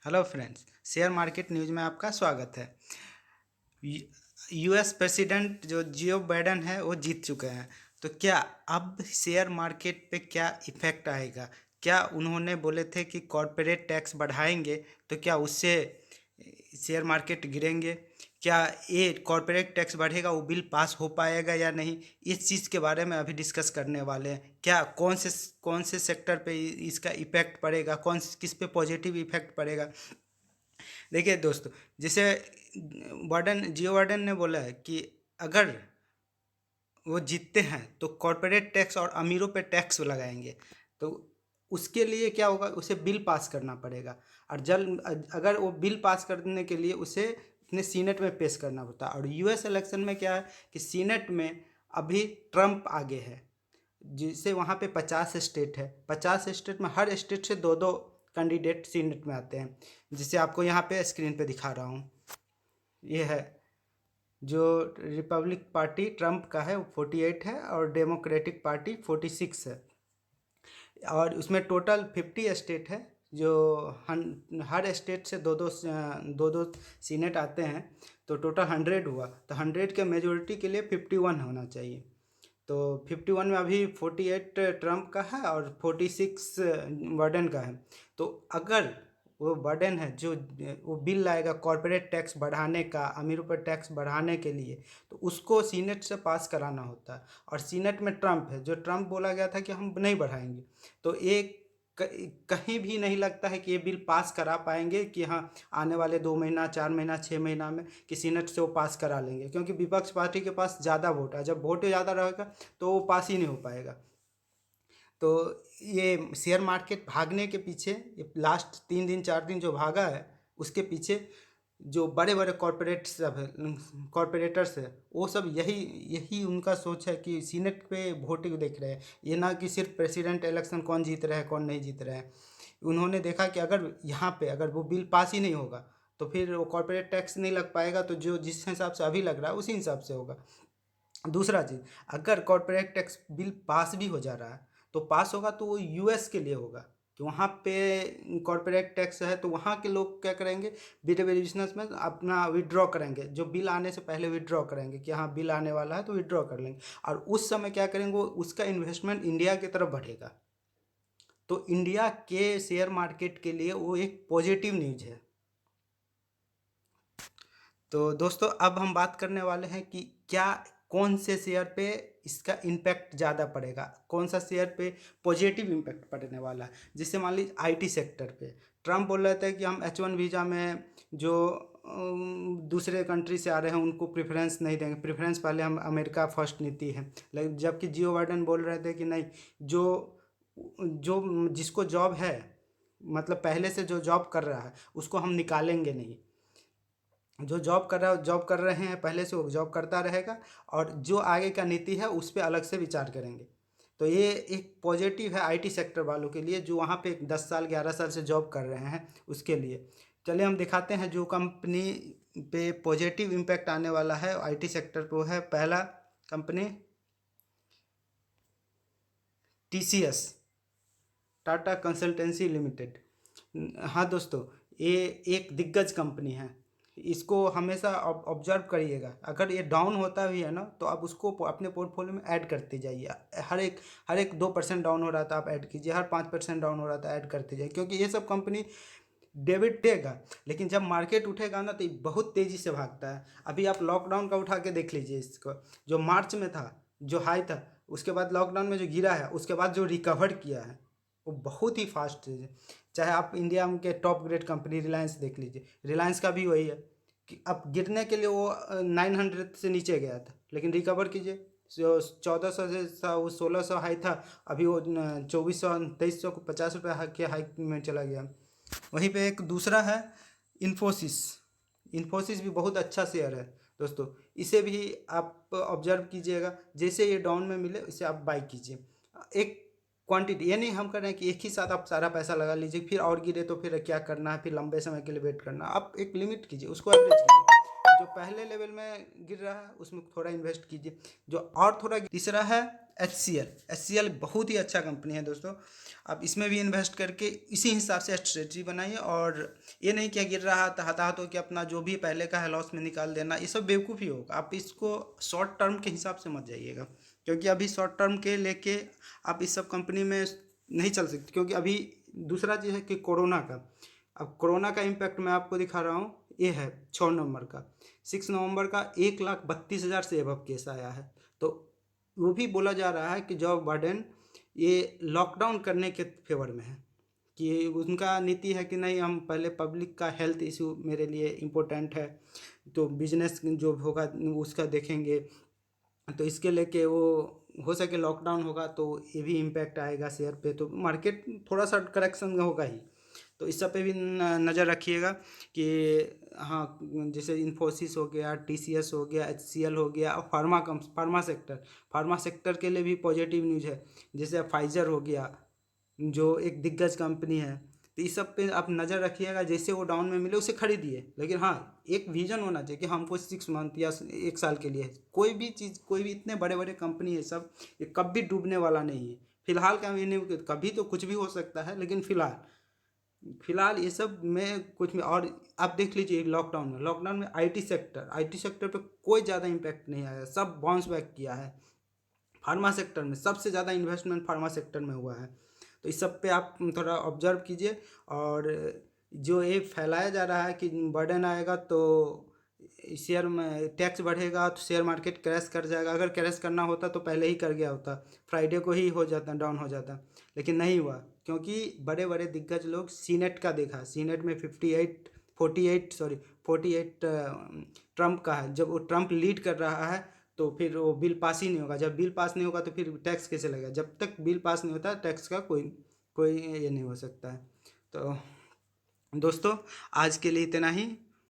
Hello friends, share market news में आपका स्वागत है। यूएस प्रेसिडेंट जो जियो बाइडेन है वो जीत चुके हैं। तो क्या अब शेयर मार्केट पे क्या इफ़ेक्ट आएगा? क्या उन्होंने बोले थे कि कॉरपोरेट टैक्स बढ़ाएंगे, तो क्या उससे शेयर मार्केट गिरेंगे? क्या ये कॉरपोरेट टैक्स बढ़ेगा, वो बिल पास हो पाएगा या नहीं? इस चीज़ के बारे में अभी डिस्कस करने वाले हैं। क्या कौन से सेक्टर पे इसका इफ़ेक्ट पड़ेगा, किस पे पॉजिटिव इफ़ेक्ट पड़ेगा? देखिए दोस्तों, जैसे जियो वार्डन ने बोला है कि अगर वो जीतते हैं तो कॉरपोरेट टैक्स और अमीरों पे टैक्स लगाएंगे। तो उसके लिए क्या होगा, उसे बिल पास करना पड़ेगा। और अगर वो बिल पास करने के लिए उसे अपने सीनेट में पेश करना होता है। और यूएस इलेक्शन में क्या है कि सीनेट में अभी ट्रम्प आगे है, जिससे वहाँ पे 50 स्टेट है। 50 स्टेट में हर स्टेट से दो दो कैंडिडेट सीनेट में आते हैं, जिसे आपको यहाँ पे स्क्रीन पे दिखा रहा हूँ। ये है जो रिपब्लिक पार्टी ट्रम्प का है वो 48 है और डेमोक्रेटिक पार्टी 46 है। और उसमें टोटल 50 स्टेट है, जो हर स्टेट से दो दो सीनेट आते हैं। तो टोटल 100 हुआ, तो 100 के मेजोरिटी के लिए 51 होना चाहिए। तो 51 में अभी 48 ट्रम्प का है और 46 बाइडेन का है। तो अगर वो बाइडेन है जो वो बिल लाएगा कॉरपोरेट टैक्स बढ़ाने का, अमीरों पर टैक्स बढ़ाने के लिए, तो उसको सीनेट से पास कराना होता है। और सीनेट में ट्रम्प है, जो ट्रम्प बोला गया था कि हम नहीं बढ़ाएंगे। तो कहीं भी नहीं लगता है कि ये बिल पास करा पाएंगे कि हाँ आने वाले 2 महीना, 4 महीना, 6 महीना में कि सीनेट से वो पास करा लेंगे, क्योंकि विपक्ष पार्टी के पास ज़्यादा वोट है। जब वोट ज़्यादा रहेगा तो वो पास ही नहीं हो पाएगा। तो ये शेयर मार्केट भागने के पीछे, ये लास्ट 3 दिन 4 दिन जो भागा है, उसके पीछे जो बड़े बड़े कॉरपोरेट सब है, कॉरपोरेटर्स है, वो सब यही यही उनका सोच है कि सीनेट पे वोटिंग देख रहे हैं, ये ना कि सिर्फ प्रेसिडेंट इलेक्शन कौन जीत रहा है कौन नहीं जीत रहा है। उन्होंने देखा कि अगर यहाँ पे अगर वो बिल पास ही नहीं होगा तो फिर वो कॉरपोरेट टैक्स नहीं लग पाएगा। तो जो जिस हिसाब से अभी लग रहा है उसी हिसाब से होगा। दूसरा चीज़, अगर कॉरपोरेट टैक्स बिल पास भी हो जा रहा है तो पास होगा तो वो यूएस के लिए होगा, कि वहाँ पे कॉरपोरेट टैक्स है। तो वहाँ के लोग क्या करेंगे, बिड बिजनेस में अपना विड्रॉ करेंगे, जो बिल आने से पहले विड्रॉ करेंगे कि हाँ बिल आने वाला है तो विड्रॉ कर लेंगे। और उस समय क्या करेंगे, वो उसका इन्वेस्टमेंट इंडिया की तरफ बढ़ेगा। तो इंडिया के शेयर मार्केट के लिए वो एक पॉजिटिव न्यूज है। तो दोस्तों, अब हम बात करने वाले हैं कि क्या कौन से शेयर पे इसका इम्पैक्ट ज़्यादा पड़ेगा, कौन सा शेयर पे पॉजिटिव इम्पैक्ट पड़ने वाला है। जैसे मान लीजिए आईटी सेक्टर पे ट्रम्प बोल रहे थे कि हम H1 वीज़ा में जो दूसरे कंट्री से आ रहे हैं उनको प्रेफरेंस नहीं देंगे, प्रेफरेंस पहले हम अमेरिका फर्स्ट नीति है। लेकिन जबकि जियो बाइडेन बोल रहे थे कि नहीं, जो जो जिसको जॉब है, मतलब पहले से जो जॉब कर रहा है उसको हम निकालेंगे नहीं। जो जॉब कर रहे हैं पहले से वो जॉब करता रहेगा, और जो आगे का नीति है उस पर अलग से विचार करेंगे। तो ये एक पॉजिटिव है आईटी सेक्टर वालों के लिए, जो वहाँ पे 10 साल 11 साल से जॉब कर रहे हैं उसके लिए। चलिए हम दिखाते हैं जो कंपनी पे पॉजिटिव इम्पैक्ट आने वाला है आईटी सेक्टर पे। वो है पहला company TCS, Tata consultancy limited. हाँ दोस्तों, ये एक दिग्गज कंपनी है। इसको हमेशा ऑब्जर्व करिएगा, अगर ये डाउन होता भी है ना तो आप उसको अपने पोर्टफोलियो में ऐड करते जाइए। हर एक 2% डाउन हो रहा था आप ऐड कीजिए, हर 5% डाउन हो रहा था ऐड करते जाइए, क्योंकि ये सब कंपनी डेबिट देगा, लेकिन जब मार्केट उठेगा ना तो ये बहुत तेज़ी से भागता है। अभी आप लॉकडाउन का उठा के देख लीजिए इसको, जो मार्च में था जो हाई था, उसके बाद लॉकडाउन में जो गिरा है, उसके बाद जो रिकवर किया है वो बहुत ही फास्ट है। चाहे आप इंडिया के टॉप ग्रेड कंपनी रिलायंस देख लीजिए, रिलायंस का भी वही है कि अब गिरने के लिए वो 900 से नीचे गया था, लेकिन रिकवर कीजिए, जो 1400 से वो 1600 हाई था, अभी वो 2400 2300 को 50 रुपये के हाई में चला गया। वहीं पे एक दूसरा है इन्फोसिस। इन्फोसिस भी बहुत अच्छा शेयर है दोस्तों, इसे भी आप ऑब्जर्व कीजिएगा, जैसे ये डाउन में मिले इसे आप बाई कीजिए। एक क्वांटिटी, ये नहीं हम कर रहे हैं कि एक ही साथ आप सारा पैसा लगा लीजिए, फिर और गिरे तो फिर क्या करना है, फिर लंबे समय के लिए वेट करना। आप एक लिमिट कीजिए, उसको एवरेज कीजिए। जो पहले लेवल में गिर रहा है उसमें थोड़ा इन्वेस्ट कीजिए। जो और थोड़ा तीसरा है एच सी एल बहुत ही अच्छा कंपनी है दोस्तों। आप इसमें भी इन्वेस्ट करके इसी हिसाब से स्ट्रेटजी बनाइए, और ये नहीं क्या गिर रहा था हताहत हो कि अपना जो भी पहले का है लॉस में निकाल देना, ये सब बेवकूफ़ी होगा। आप इसको शॉर्ट टर्म के हिसाब से मत जाइएगा, क्योंकि अभी शॉर्ट टर्म के लेके आप इस सब कंपनी में नहीं चल सकते। क्योंकि अभी दूसरा चीज़ है कि कोरोना का, अब कोरोना का इम्पैक्ट मैं आपको दिखा रहा हूँ। ये है 6 नवंबर का, 6 नवंबर का 1,32,000 से एबव केस आया है। तो वो भी बोला जा रहा है कि जो बाइडेन ये लॉकडाउन करने के फेवर में है, कि उनका नीति है कि नहीं, हम पहले पब्लिक का हेल्थ इशू मेरे लिए इम्पोर्टेंट है, तो बिजनेस जो होगा उसका देखेंगे। तो इसके लेके वो हो सके लॉकडाउन होगा तो ये भी इम्पैक्ट आएगा शेयर पे, तो मार्केट थोड़ा सा करेक्शन होगा ही। तो इस सब पे भी नज़र रखिएगा कि हाँ, जैसे इन्फोसिस हो गया, टीसीएस हो गया, एचसीएल हो गया, और फार्मा सेक्टर के लिए भी पॉजिटिव न्यूज़ है। जैसे फाइजर हो गया जो एक दिग्गज कंपनी है, तो इस सब पे आप नज़र रखिएगा। जैसे वो डाउन में मिले उसे खरीदिए, लेकिन हाँ एक विजन होना चाहिए कि हमको 6 मंथ या 1 साल के लिए कोई भी चीज़, कोई भी इतने बड़े बड़े कंपनी है सब, ये कभी डूबने वाला नहीं है। फिलहाल का महीने कभी तो कुछ भी हो सकता है, लेकिन फिलहाल ये सब में कुछ में। और आप देख लीजिए लॉकडाउन में आईटी सेक्टर पे कोई ज़्यादा इम्पैक्ट नहीं आया, सब बाउंस बैक किया है। फार्मा सेक्टर में सबसे ज़्यादा इन्वेस्टमेंट फार्मा सेक्टर में हुआ है। तो इस सब पे आप थोड़ा ऑब्जर्व कीजिए। और जो ये फैलाया जा रहा है कि बर्डन आएगा तो शेयर में टैक्स बढ़ेगा तो शेयर मार्केट क्रैश कर जाएगा, अगर क्रैश करना होता तो पहले ही कर गया होता, फ्राइडे को ही हो जाता, डाउन हो जाता। लेकिन नहीं हुआ, क्योंकि बड़े बड़े दिग्गज लोग सीनेट का देखा, सीनेट में 48 ट्रम्प का है। जब वो ट्रम्प लीड कर रहा है तो फिर वो बिल पास ही नहीं होगा। जब बिल पास नहीं होगा तो फिर टैक्स कैसे लगेगा? जब तक बिल पास नहीं होता टैक्स का कोई कोई ये नहीं हो सकता है। तो दोस्तों आज के लिए इतना ही।